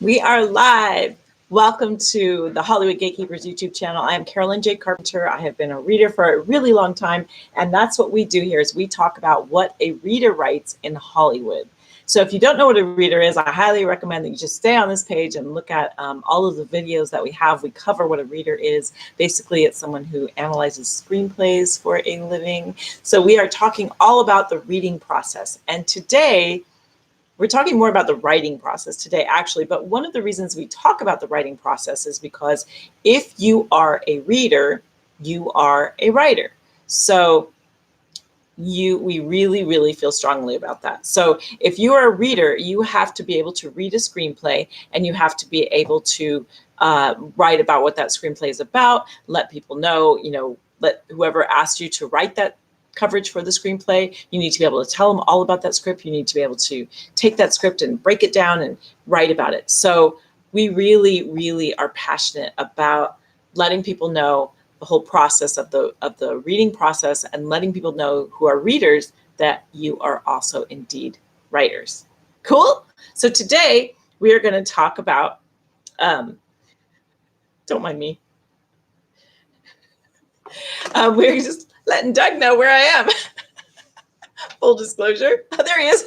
We are live. Welcome to the Hollywood Gatekeepers YouTube channel. I am Carolyn J. Carpenter. I have been a reader for a really long time, and that's what we do here is we talk about what a reader writes in Hollywood. So if you don't know what a reader is, I highly recommend that you just stay on this page and look at all of the videos that we have. We cover what a reader is. Basically, it's someone who analyzes screenplays for a living. So we are talking all about the reading process. And today, we're talking more about the writing process today, actually, but one of the reasons we talk about the writing process is because if you are a reader, you are a writer. So we really, really feel strongly about that. So if you are a reader, you have to be able to read a screenplay and you have to be able to write about what that screenplay is about, let people know, let whoever asked you to write that coverage for the screenplay, you need to be able to tell them all about that script. You need to be able to take that script and break it down and write about it. So we really, really are passionate about letting people know the whole process of the reading process and letting people know who are readers that you are also indeed writers. Cool? So today we are going to talk about, don't mind me. We're just letting Doug know where I am. Full disclosure. Oh, there he is.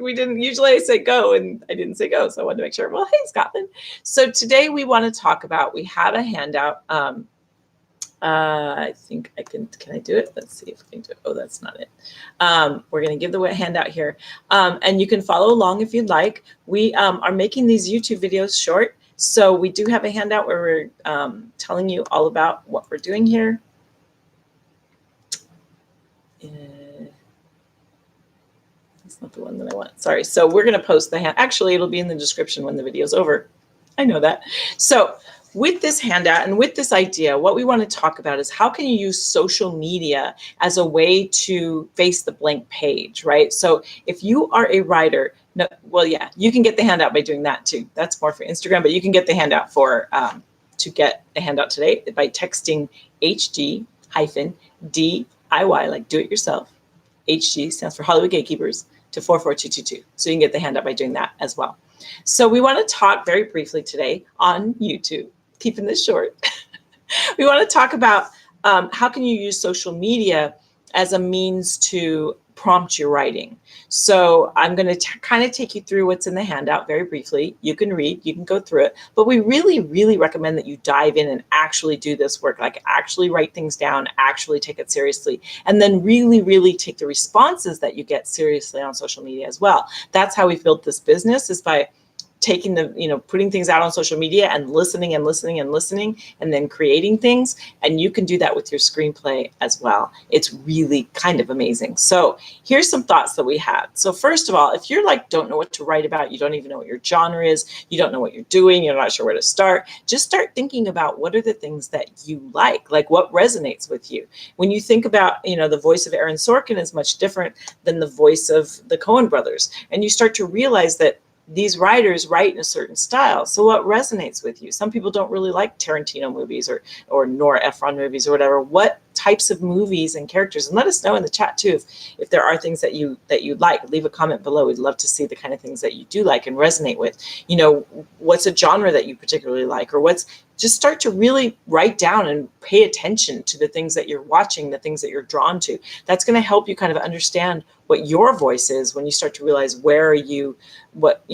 We didn't usually say go, and I didn't say go, so I wanted to make sure. Well, hey, Scotland. So today we want to talk about. We have a handout. I think I can. Can I do it? Let's see if I can do it. Oh, that's not it. We're going to give the handout here, and you can follow along if you'd like. We are making these YouTube videos short, so we do have a handout where we're telling you all about what we're doing here. That's not the one that I want. Sorry. So we're going to post the hand. Actually, it'll be in the description when the video's over. I know that. So with this handout and with this idea, what we want to talk about is how can you use social media as a way to face the blank page, right? So if you are a writer, you can get the handout by doing that too. That's more for Instagram, but you can get the handout to get the handout today by texting HD-DIY, like do it yourself. HG stands for Hollywood Gatekeepers to 44222. So you can get the handout by doing that as well. So we want to talk very briefly today on YouTube, keeping this short. We want to talk about how can you use social media as a means to prompt your writing. So I'm going to kind of take you through what's in the handout very briefly. You can read, you can go through it, but we really, really recommend that you dive in and actually do this work, like actually write things down, actually take it seriously, and then really, really take the responses that you get seriously on social media as well. That's how we've built this business, is by taking putting things out on social media and listening and listening and listening and then creating things. And you can do that with your screenplay as well. It's really kind of amazing. So here's some thoughts that we had. So first of all, if you're don't know what to write about, you don't even know what your genre is, you don't know what you're doing, you're not sure where to start, just start thinking about what are the things that you like what resonates with you. When you think about, the voice of Aaron Sorkin is much different than the voice of the Coen brothers. And you start to realize that these writers write in a certain style. So what resonates with you? Some people don't really like Tarantino movies or Nora Ephron movies or whatever. What types of movies and characters? And let us know in the chat too if there are things that you like. Leave a comment below. We'd love to see the kind of things that you do like and resonate with. What's a genre that you particularly like, or just start to really write down and pay attention to the things that you're watching, the things that you're drawn to. That's going to help you kind of understand what your voice is when you start to realize where are you, what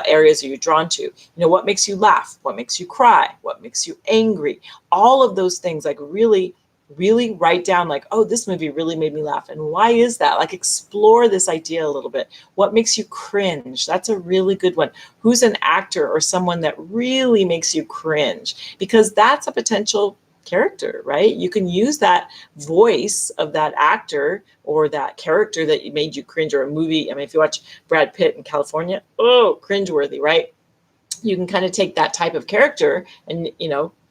areas are you drawn to? What makes you laugh? What makes you cry? What makes you angry? All of those things, really, really write down oh, this movie really made me laugh. And why is that? Explore this idea a little bit. What makes you cringe? That's a really good one. Who's an actor or someone that really makes you cringe? Because that's a potential character, right? You can use that voice of that actor or that character that made you cringe, or a movie. I mean, if you watch Brad Pitt in California, oh, cringeworthy, right? You can kind of take that type of character and,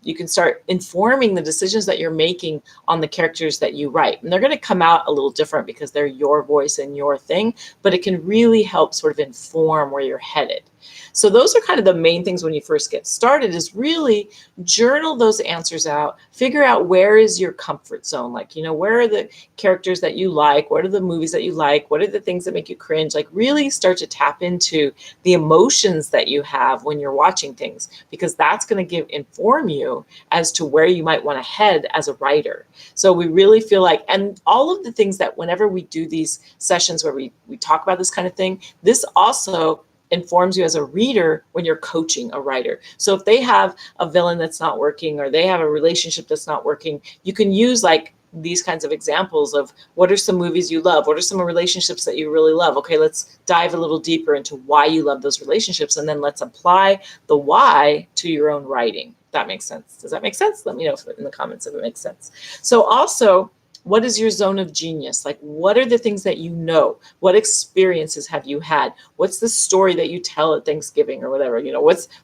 you can start informing the decisions that you're making on the characters that you write. And they're going to come out a little different because they're your voice and your thing, but it can really help sort of inform where you're headed. So those are kind of the main things when you first get started, is really journal those answers out, figure out where is your comfort zone. Like, where are the characters that you like? What are the movies that you like? What are the things that make you cringe? Like, really start to tap into the emotions that you have when you're watching things, because that's going to inform you as to where you might want to head as a writer. So we really feel like, and all of the things that whenever we do these sessions where we talk about this kind of thing, this also informs you as a reader when you're coaching a writer. So if they have a villain that's not working, or they have a relationship that's not working, you can use like these kinds of examples of what are some movies you love? What are some relationships that you really love? Okay, let's dive a little deeper into why you love those relationships. And then let's apply the why to your own writing. That makes sense. Does that make sense? Let me know in the comments if it makes sense. So also, what is your zone of genius? Like, what are the things that you know? What experiences have you had? What's the story that you tell at Thanksgiving or whatever?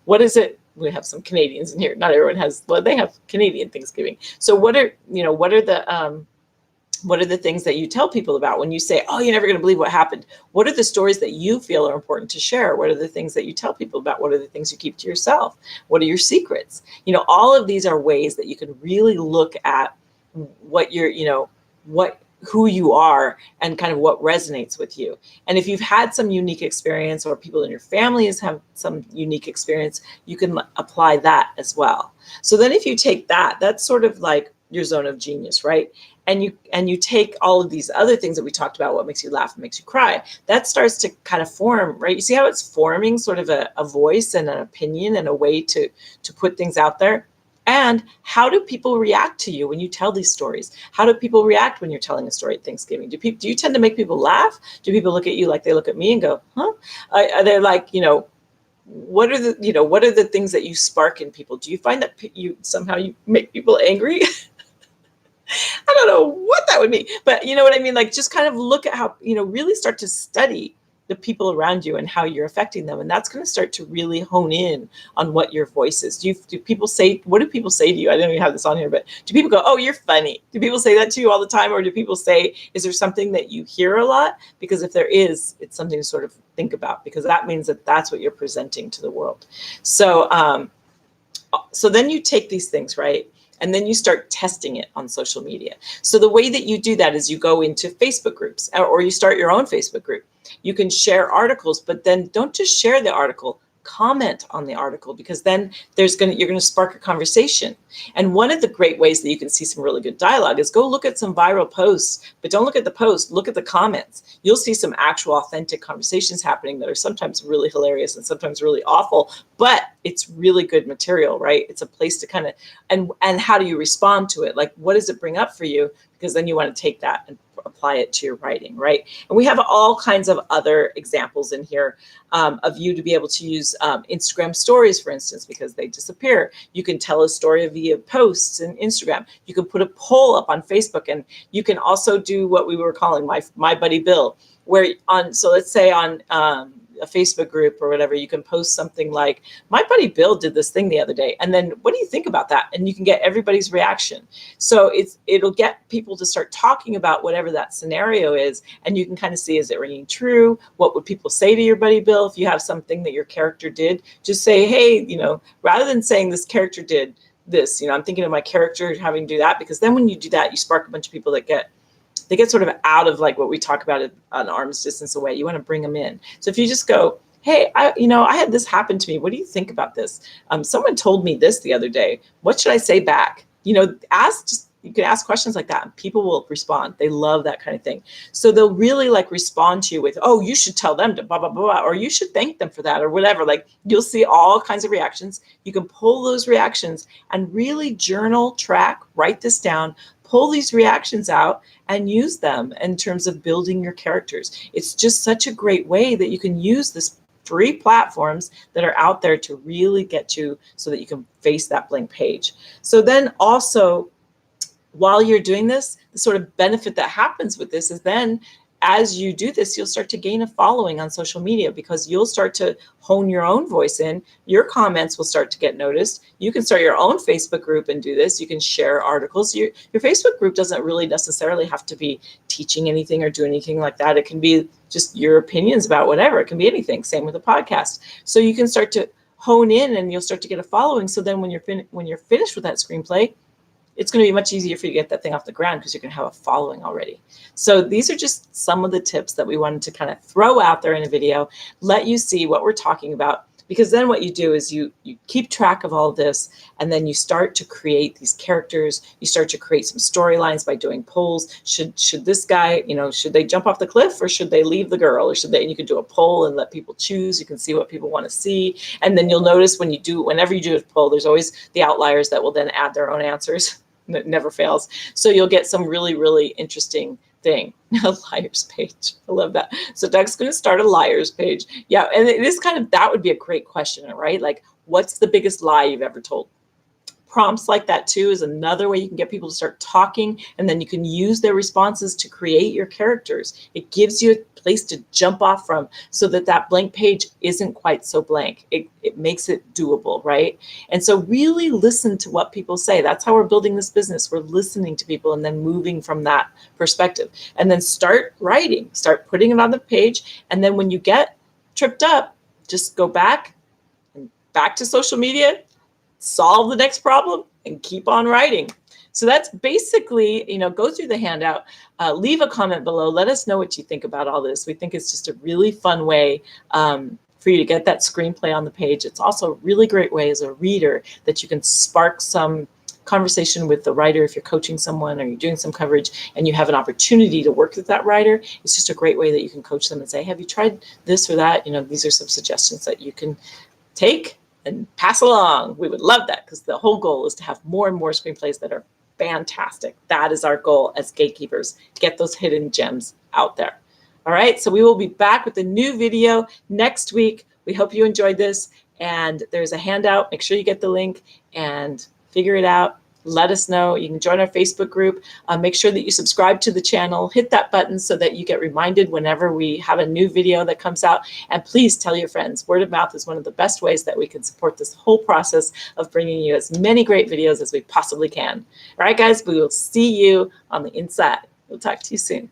What is it? We have some Canadians in here. Not everyone has, well, they have Canadian Thanksgiving. So what are the things that you tell people about when you say, oh, you're never going to believe what happened? What are the stories that you feel are important to share? What are the things that you tell people about? What are the things you keep to yourself? What are your secrets? All of these are ways that you can really look at what who you are and kind of what resonates with you. And if you've had some unique experience, or people in your family has had some unique experience, you can apply that as well. So then if you take that, that's sort of like your zone of genius, right? And you take all of these other things that we talked about, what makes you laugh and makes you cry, that starts to kind of form, right? You see how it's forming sort of a voice and an opinion and a way to put things out there. And how do people react to you when you tell these stories? How do people react when you're telling a story at Thanksgiving? Do you tend to make people laugh? Do people look at you like they look at me and go, huh? Are they like, what are the things that you spark in people? Do you find that you make people angry? I don't know what that would mean, but you know what I mean? Like, just kind of look at how, really start to study the people around you and how you're affecting them. And that's going to start to really hone in on what your voice is. What do people say to you? I don't even have this on here, but do people go, oh, you're funny? Do people say that to you all the time? Or do people say, is there something that you hear a lot? Because if there is, it's something to sort of think about, because that means that that's what you're presenting to the world. So then you take these things, right? And then you start testing it on social media. So the way that you do that is you go into Facebook groups, or you start your own Facebook group. You can share articles, but then don't just share the article, comment on the article, because then you're going to spark a conversation. And one of the great ways that you can see some really good dialogue is go look at some viral posts, but don't look at the post, look at the comments. You'll see some actual authentic conversations happening that are sometimes really hilarious and sometimes really awful, but it's really good material, right? It's a place to kind of, and how do you respond to it? Like, what does it bring up for you? Because then you want to take that and apply it to your writing, right? And we have all kinds of other examples in here of you to be able to use Instagram stories, for instance, because they disappear. You can tell a story via posts in Instagram. You can put a poll up on Facebook, and you can also do what we were calling my buddy Bill, so let's say on a Facebook group or whatever, you can post something like, my buddy Bill did this thing the other day, and then what do you think about that? And you can get everybody's reaction. So it'll get people to start talking about whatever that scenario is, and you can kind of see, is it ringing true? What would people say to your buddy Bill if you have something that your character did? Just say, hey, rather than saying this character did this, I'm thinking of my character having to do that, because then when you do that, you spark a bunch of people that get sort of out of like what we talk about at an arm's distance away. You want to bring them in. So if you just go, hey, I had this happen to me. What do you think about this? Someone told me this the other day. What should I say back? You can ask questions like that, and people will respond. They love that kind of thing. So they'll really like respond to you with, oh, you should tell them to blah, blah, blah, or you should thank them for that, or whatever. Like, you'll see all kinds of reactions. You can pull those reactions and really journal, track, write this down, pull these reactions out and use them in terms of building your characters. It's just such a great way that you can use this free platforms that are out there to really get you so that you can face that blank page. So then also, while you're doing this, the sort of benefit that happens with this is then as you do this, you'll start to gain a following on social media because you'll start to hone your own voice in. Your comments will start to get noticed. You can start your own Facebook group and do this. You can share articles. Your Facebook group doesn't really necessarily have to be teaching anything or do anything like that. It can be just your opinions about whatever. It can be anything. Same with a podcast. So you can start to hone in and you'll start to get a following. So then when you're finished with that screenplay, it's going to be much easier for you to get that thing off the ground because you're going to have a following already. So these are just some of the tips that we wanted to kind of throw out there in a video, let you see what we're talking about, because then what you do is you keep track of all of this, and then you start to create these characters. You start to create some storylines by doing polls. Should this guy, should they jump off the cliff or should they leave the girl, or should they? And you can do a poll and let people choose. You can see what people want to see, and then you'll notice whenever you do a poll, there's always the outliers that will then add their own answers. It never fails. So you'll get some really, really interesting thing. A liars page. I love that. So Doug's going to start a liars page. Yeah. And it is that would be a great question, right? Like, what's the biggest lie you've ever told? Prompts like that too is another way you can get people to start talking, and then you can use their responses to create your characters. It gives you a place to jump off from so that blank page isn't quite so blank. It makes it doable, right? And so really listen to what people say. That's how we're building this business. We're listening to people and then moving from that perspective. And then start writing, start putting it on the page. And then when you get tripped up, just go back to social media, solve the next problem, and keep on writing. So that's basically, go through the handout, leave a comment below. Let us know what you think about all this. We think it's just a really fun way for you to get that screenplay on the page. It's also a really great way as a reader that you can spark some conversation with the writer. If you're coaching someone or you're doing some coverage and you have an opportunity to work with that writer, it's just a great way that you can coach them and say, have you tried this or that? These are some suggestions that you can take and pass along. We would love that, because the whole goal is to have more and more screenplays that are fantastic. That is our goal as gatekeepers. Get those hidden gems out there. All right, so we will be back with a new video next week. We hope you enjoyed this, and there's a handout. Make sure you get the link and figure it out. Let us know. You can join our Facebook group. Make sure that you subscribe to the channel. Hit that button so that you get reminded whenever we have a new video that comes out. And please tell your friends. Word of mouth is one of the best ways that we can support this whole process of bringing you as many great videos as we possibly can. All right, guys, we will see you on the inside. We'll talk to you soon.